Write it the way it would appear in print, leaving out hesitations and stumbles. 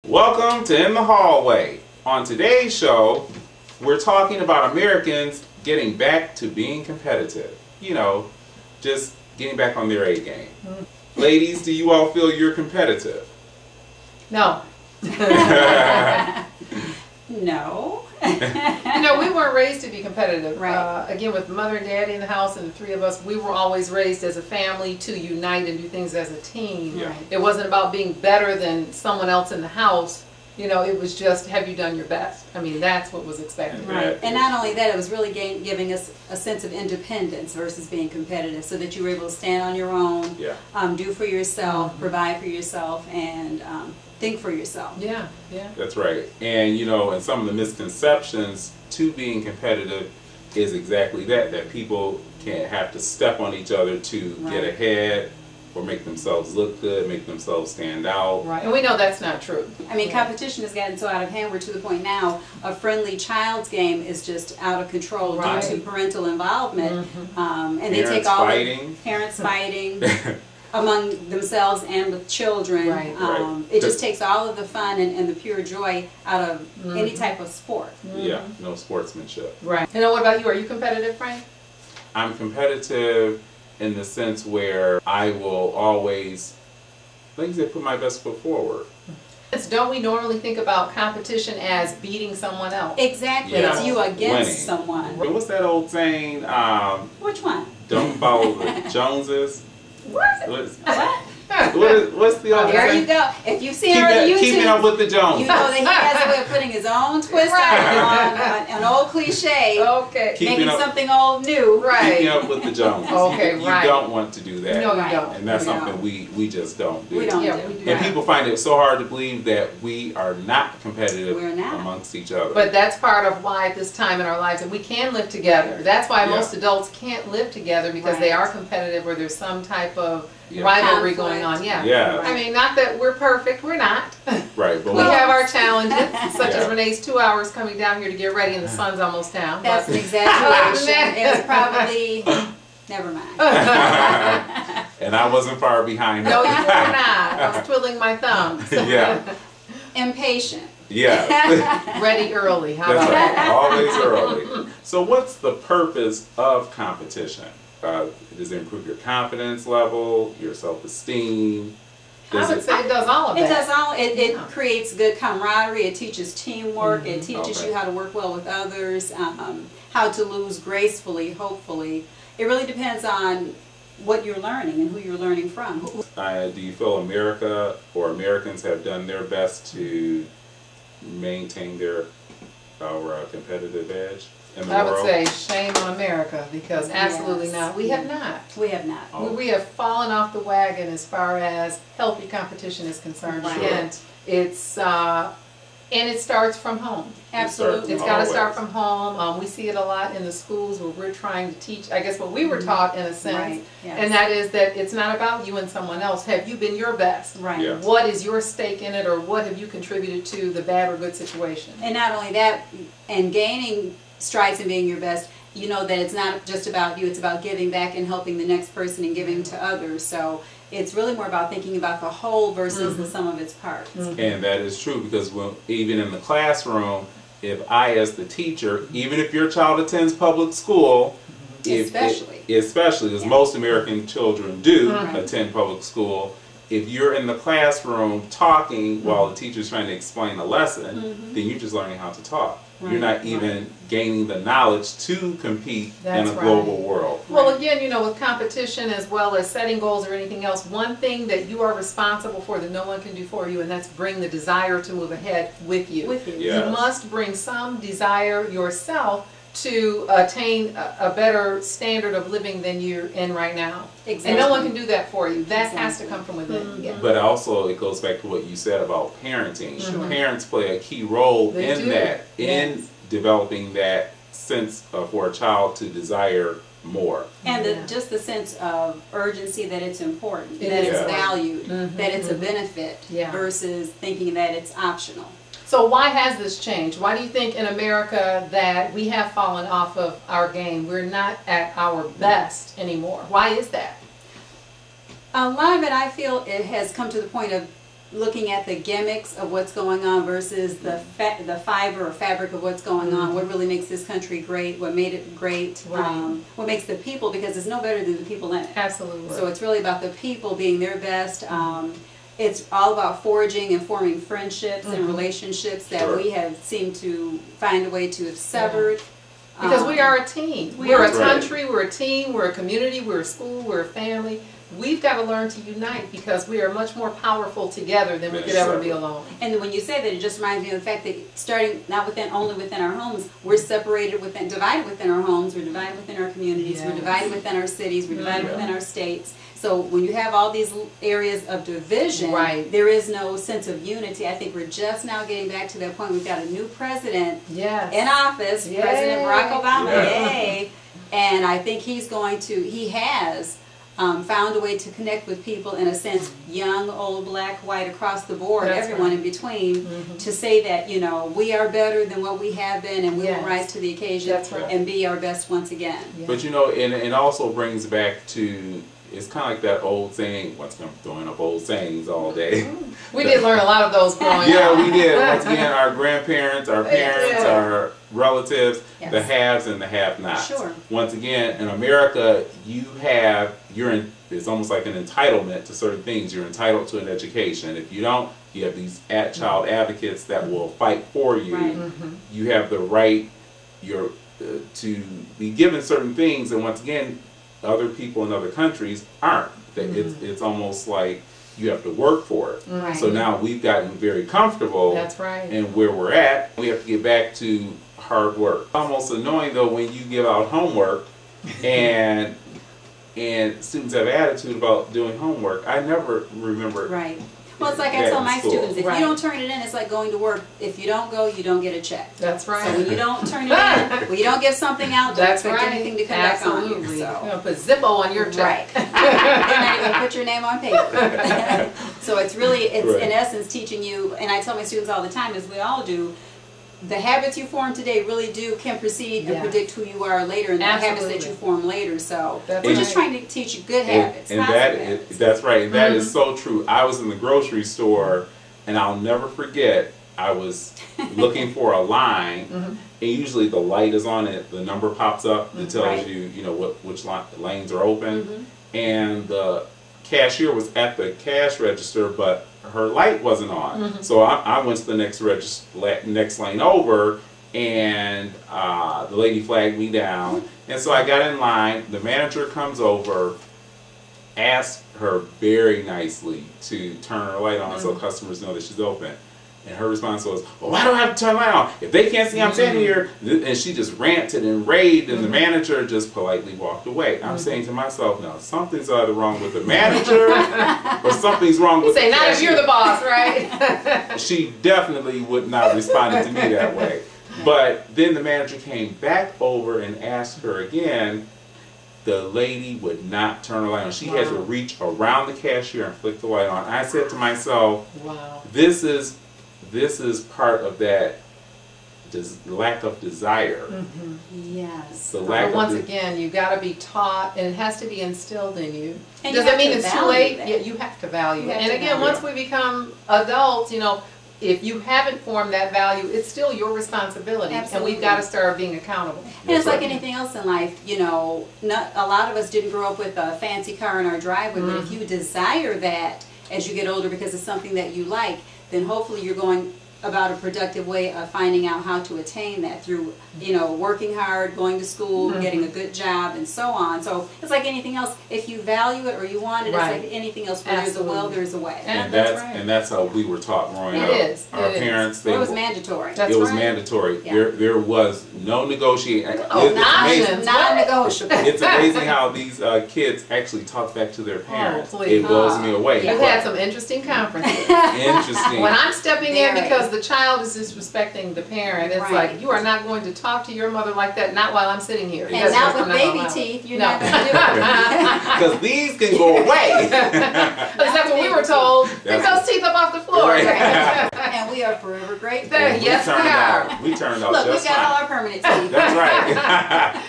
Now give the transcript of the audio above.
Welcome to In the Hallway. On today's show, we're talking about Americans getting back to being competitive. You know, just getting back on their A game. Ladies, do you all feel you're competitive? No. No. We weren't raised to be competitive. Right. Again, with mother and daddy in the house and the three of us, we were always raised as a family to unite and do things as a team. Yeah. It wasn't about being better than someone else in the house. It was just, have you done your best? I mean, that's what was expected. Right. And not only that, it was really giving us a sense of independence versus being competitive, so that you were able to stand on your own, do for yourself, provide for yourself, and think for yourself. Yeah. That's right. And and some of the misconceptions to being competitive is exactly that people can't have to step on each other to get ahead or make themselves look good, make themselves stand out. Right. And we know that's not true. I mean, competition has gotten so out of hand, we're to the point now, a friendly child's game is just out of control due to parental involvement. And they take all the parents fighting among themselves and with children. It just takes all of the fun and the pure joy out of any type of sport. Yeah, no sportsmanship. Right. And what about you? Are you competitive, Frank? I'm competitive in the sense where I will always, like I said, put my best foot forward. Don't we normally think about competition as beating someone else? Exactly. It's you against winning. someone. What's that old saying? Which one? Don't follow the Joneses. What? What's the old There saying? you go. If you've seen her on YouTube, keeping up with the Joneses. you know that he has a way of putting his own twist on an old cliche, making something old new. Keeping up with the Joneses. You don't want to do that. No, you don't. And that's something we just don't do. We don't do. And people find it so hard to believe that we are not competitive amongst each other. But that's part of why at this time in our lives that we can live together. That's why most adults can't live together, because they are competitive or there's some type of rivalry going on. I mean, not that we're perfect, we're not. Right, but we have our challenges, such as Renee's 2 hours coming down here to get ready and the sun's almost down. That's an exaggeration. It's probably, never mind. And I wasn't far behind her. No, you were not. I was twiddling my thumbs. Impatient. Ready early. How about that? Always early. So what's the purpose of competition? Does it improve your confidence level, your self-esteem? I would say it does all of that. It does all. It creates good camaraderie. It teaches teamwork. It teaches you how to work well with others, how to lose gracefully, hopefully. It really depends on what you're learning and who you're learning from. Do you feel America or Americans have done their best to maintain our competitive edge in the world? I would say shame on America, because absolutely not. We have not. We have not. We have fallen off the wagon as far as healthy competition is concerned. And it's and it starts from home. Absolutely. It's got to start from home. We see it a lot in the schools where we're trying to teach, I guess, what we were taught in a sense. And that is that it's not about you and someone else. Have you been your best? What is your stake in it, or what have you contributed to the bad or good situation? And not only that, and gaining strides in being your best, you know that it's not just about you, it's about giving back and helping the next person and giving to others. So it's really more about thinking about the whole versus the sum of its parts. And that is true, because even in the classroom, if I as the teacher, even if your child attends public school, especially as most American children do attend public school, if you're in the classroom talking while the teacher's trying to explain a lesson, then you're just learning how to talk. You're not even gaining the knowledge to compete in a global world. Well, again, with competition as well as setting goals or anything else, one thing that you are responsible for that no one can do for you, and that's bring the desire to move ahead with you. You must bring some desire yourself to attain a better standard of living than you're in right now. And no one can do that for you. That has to come from within. But also it goes back to what you said about parenting. Parents play a key role in developing that sense for a child to desire more. And just the sense of urgency that it's important, that it's valued, that it's a benefit versus thinking that it's optional. So why has this changed? Why do you think in America that we have fallen off of our game? We're not at our best anymore. Why is that? A lot of it, I feel, it has come to the point of looking at the gimmicks of what's going on versus the fiber or fabric of what's going on. What really makes this country great? What made it great? What makes the people? Because it's no better than the people in it. Absolutely. So it's really about the people being their best. It's all about forging and forming friendships and relationships that we have seemed to find a way to have severed. Because we are a team. We're a country, we're a team, we're a community, we're a school, we're a family. We've got to learn to unite because we are much more powerful together than we could ever be alone. And when you say that, it just reminds me of the fact that starting not only within our homes, we're separated divided within our homes, we're divided within our communities, we're divided within our cities, we're divided within our states. So when you have all these areas of division, there is no sense of unity. I think we're just now getting back to that point. We've got a new president in office, President Barack Obama, yay. And I think he has found a way to connect with people in a sense, young, old, black, white, across the board, everyone in between, to say that, you know, we are better than what we have been and we will rise to the occasion and be our best once again. But you know, and it also brings back to, it's kind of like that old saying, once I'm throwing up old sayings all day. We did learn a lot of those growing up. Yeah, we did. Once again, our grandparents, our parents, our relatives, the haves and the have-nots. Sure. Once again, in America, it's almost like an entitlement to certain things. You're entitled to an education. If you don't, you have these child advocates that will fight for you. You have the right to be given certain things, and once again, other people in other countries aren't. It's almost like you have to work for it. So now we've gotten very comfortable in where we're at. We have to get back to hard work. Almost annoying though when you give out homework and students have attitude about doing homework. I never remember. Well, it's like I tell my students, if you don't turn it in, it's like going to work. If you don't go, you don't get a check. That's right. So when you don't turn it in, when you don't give something out, don't expect anything to come back on you. So. You're going to put Zippo on your check. They're not even going to put your name on paper. So it's really, in essence teaching you, and I tell my students all the time, as we all do, the habits you form today really can precede and predict who you are later, and the habits that you form later. So we're just trying to teach you good habits. And that's right. And that is so true. I was in the grocery store, and I'll never forget, I was looking for a line, and usually the light is on it, the number pops up that tells you, you know, which lanes are open. And the cashier was at the cash register, but her light wasn't on. So I went to the next lane over, and the lady flagged me down. And so I got in line. The manager comes over, asked her very nicely to turn her light on so customers know that she's open. And her response was, well, why do I have to turn the light on? If they can't see I'm standing here. And she just ranted and raved, and the manager just politely walked away. I'm saying to myself, now, something's either wrong with the manager or something's wrong with the cashier. Not if you're the boss, right? She definitely would not respond to me that way. But then the manager came back over and asked her again. The lady would not turn the light on. She had to reach around the cashier and flick the light on. I said to myself, this is part of that lack of desire. Yes. The lack once again, you got to be taught, and it has to be instilled in you. And does that mean it's too late? That. Yeah, you have to value it. And again, once we become adults, you know, if you haven't formed that value, it's still your responsibility. And we've got to start being accountable. And it's like anything else in life, you know, a lot of us didn't grow up with a fancy car in our driveway, but if you desire that as you get older because it's something that you like, then hopefully you're going about a productive way of finding out how to attain that through, you know, working hard, going to school, getting a good job, and so on. So it's like anything else. If you value it or you want it, it's like anything else. Where there's a will, there's a way. And that's how we were taught growing up. Our parents, it was mandatory. It was mandatory. There was no negotiating. Non-negotiable. It's amazing how these kids actually talk back to their parents. It blows me away. We've had some interesting conferences. Interesting. When I'm stepping in because the child is disrespecting the parent, it's like, you are not going to talk to your mother like that, not while I'm sitting here. And not with baby teeth, you're not going to do it. Because these can go away. Because that's what we were told. Pick those teeth up off the floor. And we are forever grateful. Yes, we are. We turned out Look, just we got fine. all our permanent teeth. That's right.